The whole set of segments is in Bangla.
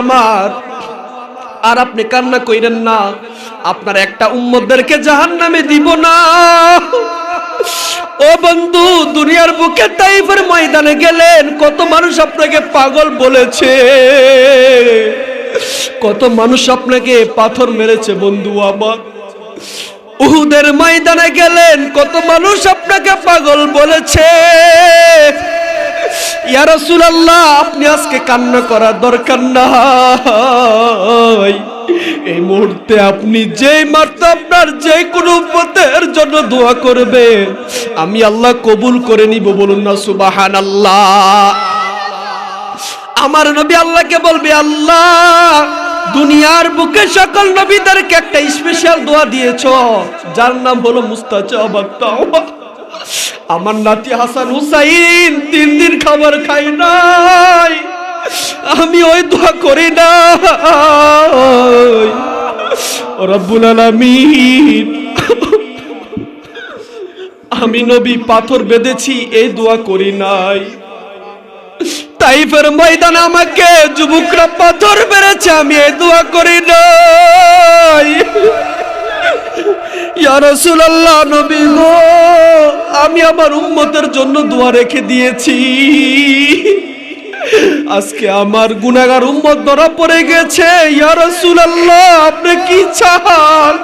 আমার আর আপনি কান্না কইরেন না, আপনার একটা উম্মতদেরকে জাহান্নামে দিব না। ও বন্ধু, দুনিয়ার বুকে তাইফের ময়দানে গেলেন, কত মানুষ আপনাকে পাগল বলেছে, কত মানুষ আপনাকে পাথর মেরেছে। বন্ধু আমার, উহুদের ময়দানে গেলেন, কত মানুষ আপনাকে পাগল বলেছে। ইয়া রাসূলুল্লাহ, আপনি আজকে কান্না করার দরকার নাই। এই মুহূর্তে আপনি যেই মাত্র আপনার যে কোনো উম্মতের জন্য দোয়া করবেন, আমি আল্লাহ কবুল করে নিব। বলুন না সুবহানাল্লাহ। আমার নবী আল্লাহকে বলবে, আল্লাহ দুনিয়ার বুকে সকল নবীদেরকে একটা স্পেশাল দোয়া দিয়েছো, যার নাম হলো মুস্তাজাবাত তাওবা। আমার নাতি হাসান হুসাইন 3 দিন খাবার খাই নাই, আমি ওই দোয়া করি না। রব্বুল আলামিন, আমি নবী পাথর বেঁধেছি, এই দোয়া করি নাই। তাইফের ময়দানে আমাকে যুবকরা পাথর মেরেছে, আমি এই দোয়া করি নাই। ইয়া রাসূলুল্লাহ, নবী গো, আমি আমার উম্মতের জন্য দোয়া রেখে দিয়েছি। আজকে আমার গুনাহগার উম্মত ধরা পড়ে গেছে। ইয়া রাসূলুল্লাহ, আপনি কি চান?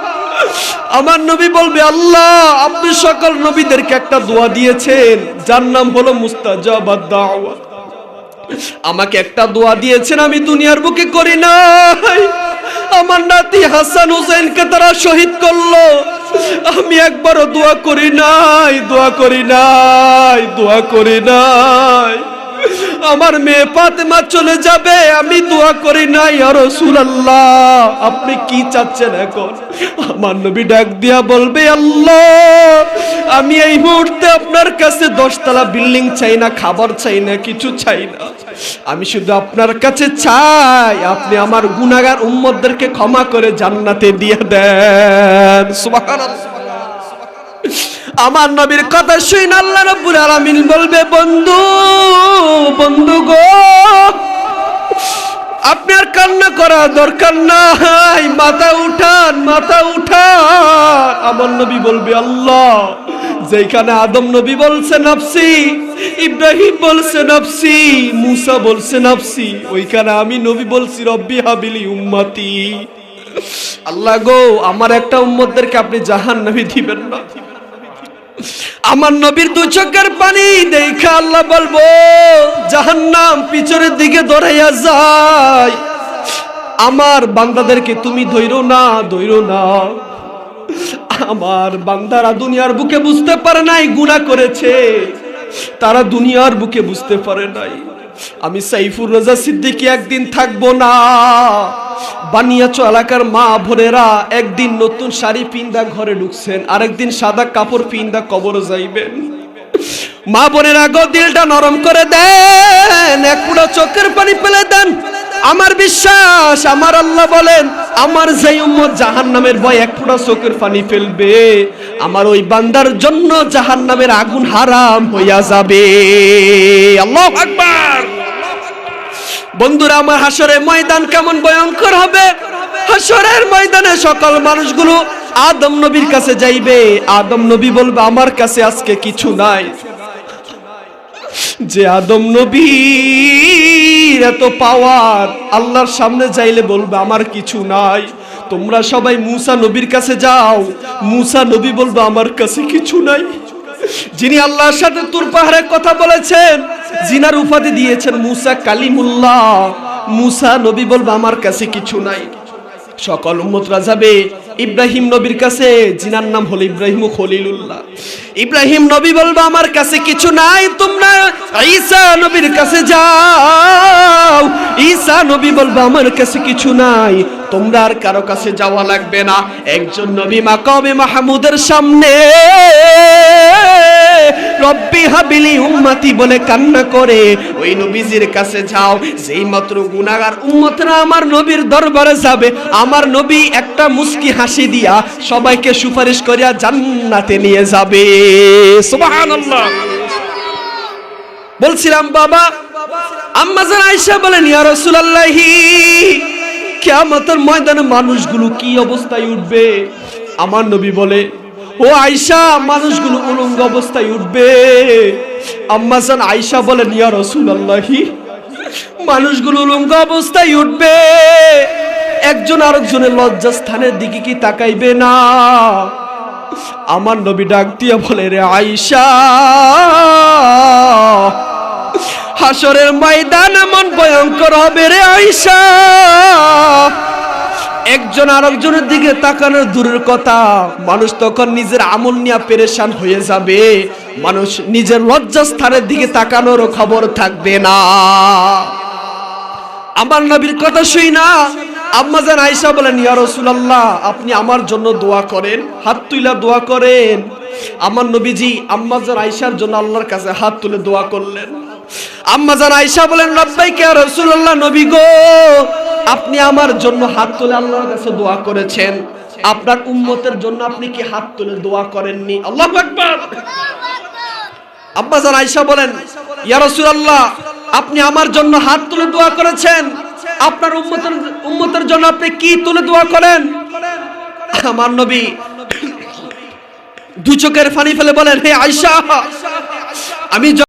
আমার নবী বলবে, আল্লাহ আপনি সকল নবীদেরকে একটা দোয়া দিয়েছেন, যার নাম হলো মুস্তাজাবাত দাওয়া। আমাকে একটা দোয়া দিয়েছেন, আমি দুনিয়ার বুকে করি নাই। আমার নাতি হাসান হুসাইনকে তারা শহীদ করলো, আমি একবারও দোয়া করি নাই, দোয়া করি নাই, দোয়া করি নাই। আমার মেয়ে ফাতেমা চলে যাবে, আমি দোয়া করি নাই। ইয়া রাসূলুল্লাহ, আপনি কি চাচ্ছেন এখন? আমার নবী ডাক দিয়া বলবে, আল্লাহ আমি এই মুহূর্তে আপনার কাছে 10 তলা বিল্ডিং চাই না, খাবার চাই না, কিছু চাই না। আমি শুধু আপনার কাছে চাই আপনি আমার গুনাহগার উম্মতদেরকে ক্ষমা করে জান্নাতে দিয়ে দেন। সুবহানাল্লাহ। আমার নবীর কথা শুনে আল্লাহ রাব্বুল আলামিন বলবে, বন্ধু বন্ধু গো, আপনার কান্না করা দরকার নাই, মাথা উঠান, মাথা উঠান। আমার নবী বলবে, আল্লাহ যেখানে আদম নবী বলছে নাফসি, ইব্রাহিম বলছে নাফসি, মুসা বলছে নাফসি, ওইখানে আমি নবী বলছি রব্বি হাবিলি উম্মতি। আল্লাহ গো, আমার একটা উম্মতদেরকে আপনি জাহান্নামে দিবেন না। আমার নবীর 2 চোখের পানি দেখা আল্লাহ বলবো, জাহান্নাম পিছনের দিকে দৌড়াইয়া যায়। আমার বান্দাদেরকে তুমি ধইরো না, ধইরো না। আমার বান্দারা দুনিয়ার বুকে বুঝতে পারে নাই গুনাহ করেছে, তারা দুনিয়ার বুকে বুঝতে পারে নাই। আমি সাইফুর রাজা সিদ্দিকী একদিন থাকবো না। বানিয়াচো এলাকার মা বোনেরা একদিন নতুন শাড়ি পিন্দা ঘরে ঢুকছেন, আরেকদিন সাদা কাপড় পিন্দা কবরে যাইবেন। মা বোনেরা গো, দিলটা নরম করে দেন, এক ফুটা চোখের পানি ফেলে দেন। আমার বিশ্বাস, আমার আল্লাহ বলেন, আমার যেই উম্মত জাহান্নামের ভয় এক ফুটা চোখের পানি ফেলবে, আমার ওই বান্দার জন্য জাহান্নামের আগুন হারাম হইয়া যাবে। আল্লাহু আকবার। বন্ধুরা আমার, হাসরের ময়দান কেমন ভয়ঙ্কর হবে। হাসরের ময়দানে সকল মানুষগুলো আদম নবীর কাছে যাইবে। আদম নবী বলবে, আমার কাছে আজকে কিছু নাই। যে আদম নবীর এত পাওয়ার, আল্লাহর সামনে যাইলে বলবে আমার কিছু নাই। তোমরা সবাই মুসা নবীর কাছে যাও, মুসা নবী বলবে আমার কাছে কিছু নাই। যিনি আল্লাহর সাথে তুর পাহাড়ে কথা বলেছেন, জিনার উপাধি দিয়েছেন মুসা কালিমুল্লাহ, মুসা নবী বলবে আমার কাছে কিছু নাই। সকল উম্মতরা যাবে ইব্রাহিম নবীর কাছে, জিনার নাম হলো ইব্রাহিম খলিলুল্লাহ। ইব্রাহিম নবী বলবে আমার কাছে কিছু নাই। তোমরা ঈসা নবীর কাছে যাও, ঈসা নবী বলবে আমার কাছে কিছু নাই। তোমরা আর কারো কাছে যাওয়া লাগবে না। একজন নবী মাকামে মাহমুদের সামনে রব্বি হাবিলি উম্মতি বলে কান্না করে ওই নবীজির কাছে যাও। যেই মাত্র গুনাহগার উম্মতরা আমার নবীর দরবারে যাবে, আমার নবী একটা মুস্কি হাসি দিয়া সবাইকে সুপারিশ করিয়া জান্নাতে নিয়ে যাবে। সুবহানাল্লাহ। বলছিলাম বাবা, আম্মা জান আয়েশা বলেন, ইয়া রাসূলুল্লাহি, কিয়ামতের ময়দানে মানুষগুলো কি অবস্থায় উঠবে? আমার নবী বলে, ও আয়েশা, মানুষগুলো উলঙ্গ অবস্থায় উঠবে। আম্মা জান আয়েশা বলেন, ইয়া রাসূলুল্লাহি, মানুষগুলো উলঙ্গ অবস্থায় উঠবে, একজন আরেকজনের লজ্জাস্থানের দিকে কি তাকাইবে না? আমার নবী ডাক দিয়ে বলে, রে আয়েশা, হাসরের ময়দান এমন ভয়ঙ্কর হবে রে আয়েশা, একজন আরেকজনের দিকে তাকানোর দূরের কথা, মানুষ তখন নিজের আমল নিয়ে পেরেশান হয়ে যাবে, মানুষ নিজের লজ্জাস্থানের দিকে তাকানোরও খবর থাকবে না। আমার নবীর কথা শুই না আম্মা জান আয়েশা বলেন, ইয়া রাসূলুল্লাহ, আপনি আমার জন্য দোয়া করেন, হাত তুলে দোয়া করেন। আমার নবীজি আম্মা জান আয়েশার জন্য আল্লাহর কাছে হাত তুলে দোয়া করলেন। আম্মা জান আয়েশা বলেন, লাব্বাইকা ইয়া রাসূলুল্লাহ, নবী গো, আপনি আমার জন্য হাত তুলে আল্লাহর কাছে দোয়া করেছেন, আপনার উম্মতের জন্য আপনি কি হাত তুলে দোয়া করেননি? আল্লাহু আকবার। আম্মা জান আয়েশা বলেন, ইয়া রাসূলুল্লাহ, আপনি আমার জন্য হাত তুলে দোয়া করেছেন, আপনার উম্মতের জন্য আপনি কি তুলে দোয়া করেন? আমার নবী দুই চোখের পানি ফেলে বলেন, হে আয়েশা, আমি